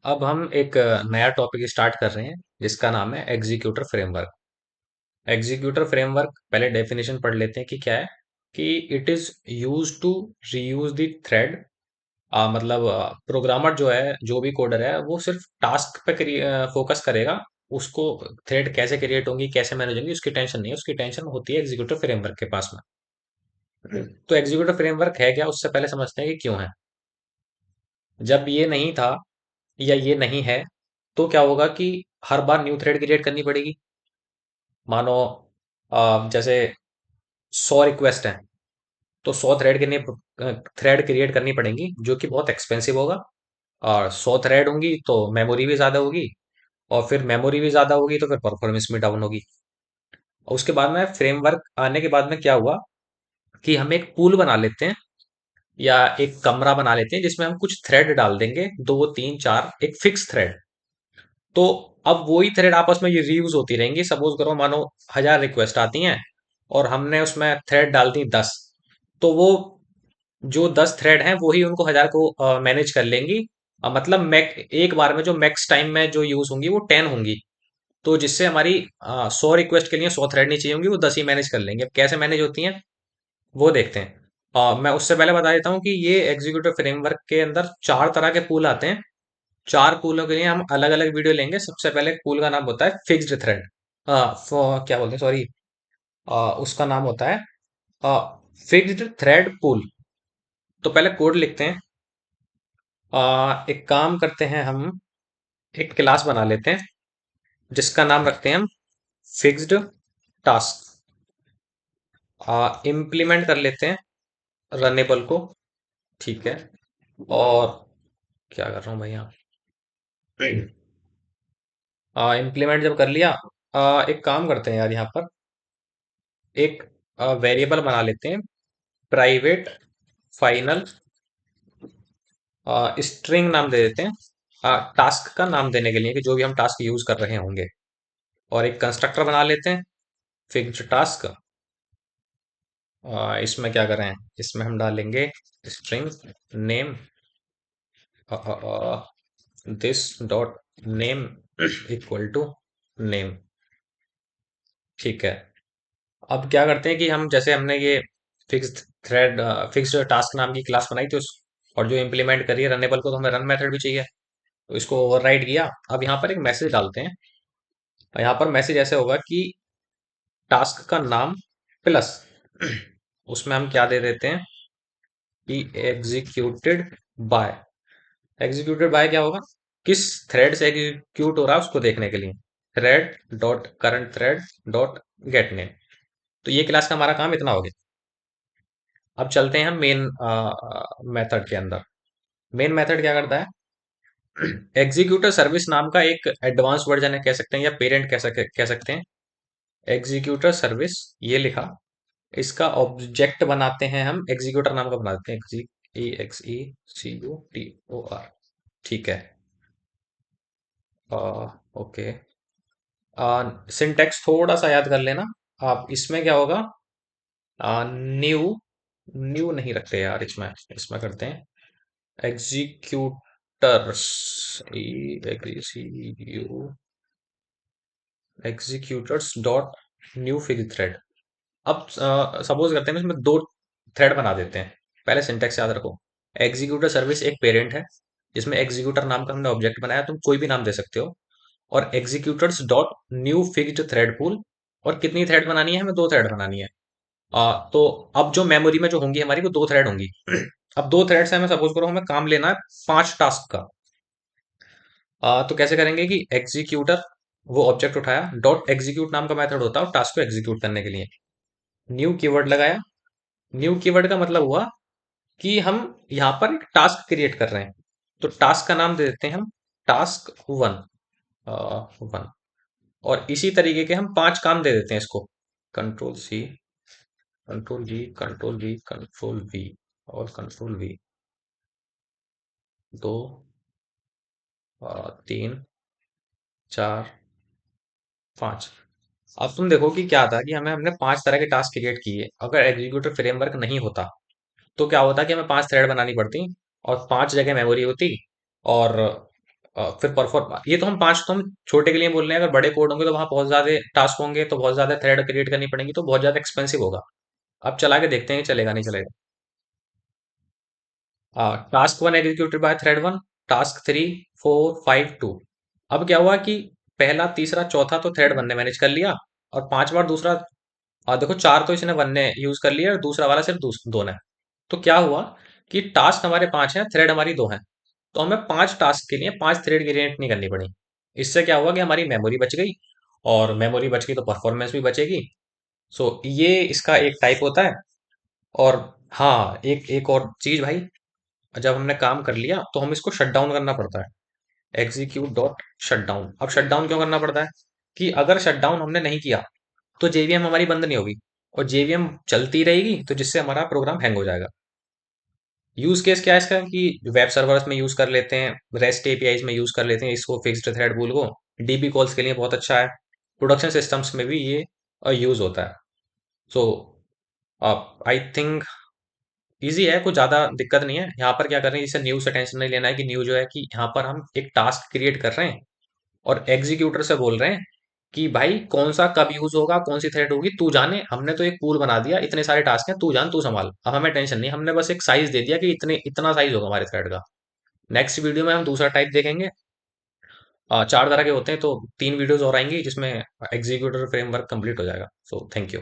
अब हम एक नया टॉपिक स्टार्ट कर रहे हैं जिसका नाम है एग्जीक्यूटर फ्रेमवर्क। एग्जीक्यूटर फ्रेमवर्क पहले डेफिनेशन पढ़ लेते हैं कि क्या है। कि it is use to reuse the thread. मतलब प्रोग्रामर जो है, जो भी कोडर है, वो सिर्फ टास्क पे फोकस करेगा। उसको थ्रेड कैसे क्रिएट होंगी, कैसे मैनेज होंगी, उसकी टेंशन नहीं है। उसकी टेंशन होती है एग्जीक्यूटिव फ्रेमवर्क के पास में। तो एग्जीक्यूटिव फ्रेमवर्क है क्या, उससे पहले समझते हैं कि क्यों है। जब ये नहीं था या ये नहीं है, तो क्या होगा कि हर बार न्यू थ्रेड क्रिएट करनी पड़ेगी। मानो जैसे 100 रिक्वेस्ट हैं, तो 100 थ्रेड के लिए थ्रेड क्रिएट करनी पड़ेंगी, जो कि बहुत एक्सपेंसिव होगा। और 100 थ्रेड होंगी तो मेमोरी भी ज़्यादा होगी, और फिर मेमोरी भी ज़्यादा होगी तो फिर परफॉर्मेंस भी डाउन होगी। और उसके बाद में फ्रेमवर्क आने के बाद में क्या हुआ कि हम एक पूल बना लेते हैं, या एक कमरा बना लेते हैं जिसमें हम कुछ थ्रेड डाल देंगे, 2 3 4, एक फिक्स थ्रेड। तो अब वही थ्रेड आपस में ये रीयूज होती रहेंगी। सपोज करो, मानो 1000 रिक्वेस्ट आती हैं और हमने उसमें थ्रेड डाल दी 10। तो वो जो 10 थ्रेड हैं वही उनको 1000 को मैनेज कर लेंगी। मतलब मैक एक बार में जो मैक्स टाइम में जो यूज होंगी वो 10 होंगी। तो जिससे हमारी 100 रिक्वेस्ट के लिए 100 थ्रेड नहीं चाहिए होंगी, वो 10 ही मैनेज कर लेंगे। अब कैसे मैनेज होती हैं वो देखते हैं। मैं उससे पहले बता देता हूँ कि ये एग्जीक्यूटिव फ्रेमवर्क के अंदर 4 तरह के पूल आते हैं। 4 पूलों के लिए हम अलग अलग वीडियो लेंगे। सबसे पहले एक पूल का नाम होता है फिक्स्ड थ्रेड। क्या बोलते हैं, सॉरी, उसका नाम होता है फिक्स्ड थ्रेड पूल। तो पहले कोड लिखते हैं। एक काम करते हैं, हम एक क्लास बना लेते हैं जिसका नाम रखते हैं हम फिक्स्ड टास्क। इम्प्लीमेंट कर लेते हैं रनेबल को। ठीक है। और क्या कर रहा हूँ भाई यहाँ। इम्प्लीमेंट जब कर लिया, एक काम करते हैं यार, यहाँ पर एक वेरिएबल बना लेते हैं, प्राइवेट फाइनल स्ट्रिंग नाम दे देते हैं टास्क का नाम देने के लिए, कि जो भी हम टास्क यूज कर रहे होंगे। और एक कंस्ट्रक्टर बना लेते हैं फिक्स्ड टास्क। इसमें क्या करें, इसमें हम डालेंगे string name, this dot name equal to name. ठीक है। अब क्या करते हैं कि हम, जैसे हमने ये फिक्स्ड थ्रेड फिक्स्ड टास्क नाम की क्लास बनाई थी, उस और जो इम्प्लीमेंट करी है रनेबल को, तो हमें रन मेथड भी चाहिए। तो इसको ओवरराइड किया। अब यहाँ पर एक मैसेज डालते हैं। यहाँ पर मैसेज ऐसे होगा कि टास्क का नाम प्लस उसमें हम क्या दे देते हैं कि एग्जीक्यूटेड बाय क्या होगा, किस थ्रेड से एग्जीक्यूट हो रहा है उसको देखने के लिए। Thread dot current thread dot gate name. तो ये क्लास का हमारा काम इतना हो गया। अब चलते हैं हम मेन मेथड के अंदर। मेन मेथड क्या करता है, एग्जीक्यूटर सर्विस नाम का एक एडवांस वर्जन है कह सकते हैं, या पेरेंट कह सकते हैं। एग्जीक्यूटर सर्विस ये लिखा, इसका ऑब्जेक्ट बनाते हैं हम, एग्जीक्यूटर नाम का बनाते हैं, EXECUTOR। ठीक है। ओके। सिंटेक्स थोड़ा सा याद कर लेना आप। इसमें क्या होगा, न्यू न्यू नहीं रखते यार, इसमें इसमें करते हैं executors, executors dot new fig thread. अब सपोज करते हैं इसमें 2 थ्रेड बना देते हैं। पहले सिंटेक्स याद रखो। एग्जीक्यूटर सर्विस एक पेरेंट है जिसमें एग्जीक्यूटर नाम का हमने ऑब्जेक्ट बनाया, तुम कोई भी नाम दे सकते हो। और executors dot new fixed thread pool. और कितनी थ्रेड बनानी है, हमें 2 थ्रेड बनानी है। तो अब जो मेमोरी में जो होंगी हमारी, वो 2 थ्रेड होंगी। अब 2 थ्रेड से हमें, सपोज करो, हमें काम लेना है 5 टास्क का। तो कैसे करेंगे कि एग्जीक्यूटर, वो ऑब्जेक्ट उठाया, डॉट एग्जीक्यूट नाम का मेथड होता है टास्क को एग्जीक्यूट करने के लिए। न्यू कीवर्ड लगाया। न्यू कीवर्ड का मतलब हुआ कि हम यहाँ पर एक टास्क क्रिएट कर रहे हैं। तो टास्क का नाम दे देते हैं हम टास्क 1। और इसी तरीके के हम 5 काम दे देते हैं इसको। कंट्रोल C, कंट्रोल V और कंट्रोल V। 2, 3, 4, 5। अब तुम देखो कि क्या था कि हमने 5 तरह के टास्क क्रिएट किए। अगर एग्जीक्यूटिव फ्रेमवर्क नहीं होता तो क्या होता कि हमें 5 थ्रेड बनानी पड़ती, और 5 जगह मेमोरी होती। और फिर परफॉर्म, ये तो हम पांच तो हम छोटे के लिए बोल रहे हैं। अगर बड़े कोड होंगे तो वहां बहुत ज्यादा टास्क होंगे, तो बहुत ज्यादा थ्रेड क्रिएट करनी पड़ेंगी, तो बहुत ज्यादा एक्सपेंसिव होगा। अब चला के देखते हैं कि चलेगा नहीं चलेगा। Task one executed by thread one, task three, four, five, two. अब क्या हुआ कि पहला, तीसरा, चौथा तो थ्रेड वन ने मैनेज कर लिया, और पांच बार दूसरा, देखो चार तो इसने वन ने यूज कर लिया और दूसरा वाला सिर्फ दो ने। तो क्या हुआ कि टास्क हमारे पांच हैं, थ्रेड हमारी दो हैं। तो हमें पांच टास्क के लिए पांच थ्रेड क्रिएट नहीं करनी पड़ी। इससे क्या हुआ कि हमारी मेमोरी बच गई, और मेमोरी बच गई तो परफॉर्मेंस भी बचेगी। सो ये इसका एक टाइप होता है। और हाँ, एक एक और चीज भाई, जब हमने काम कर लिया तो हम इसको शट डाउन करना पड़ता है। Execute dot shut down. अब शट डाउन क्यों करना पड़ता है? कि अगर शट डाउन हमने नहीं किया तो जेवीएम हमारी बंद नहीं होगी, और जेवीएम चलती रहेगी, तो जिससे हमारा प्रोग्राम हैंग हो जाएगा। यूज केस क्या है इसका कि वेब सर्वर्स में यूज कर लेते हैं, रेस्ट एपीआईज में यूज कर लेते हैं इसको, फिक्स्ड थ्रेड पूल को। डीबी कॉल्स के लिए बहुत अच्छा है। प्रोडक्शन सिस्टम्स में भी ये यूज होता है। सो आई थिंक इजी है, कुछ ज्यादा दिक्कत नहीं है। यहाँ पर क्या कर रहे हैं, इसे न्यू से टेंशन नहीं लेना है कि न्यू जो है कि यहाँ पर हम एक टास्क क्रिएट कर रहे हैं, और एग्जीक्यूटर से बोल रहे हैं कि भाई कौन सा कब यूज होगा, कौन सी थ्रेड होगी तू जाने। हमने तो एक पूल बना दिया, इतने सारे टास्क हैं, तू जान तू संभाल, अब हमें टेंशन नहीं। हमने बस एक साइज दे दिया कि इतने इतना साइज होगा हमारे थ्रेड का। नेक्स्ट वीडियो में हम दूसरा टाइप देखेंगे। चार तरह के होते हैं, तो तीन वीडियोस और आएंगी जिसमें एग्जीक्यूटर फ्रेमवर्क कंप्लीट हो जाएगा। So thank you.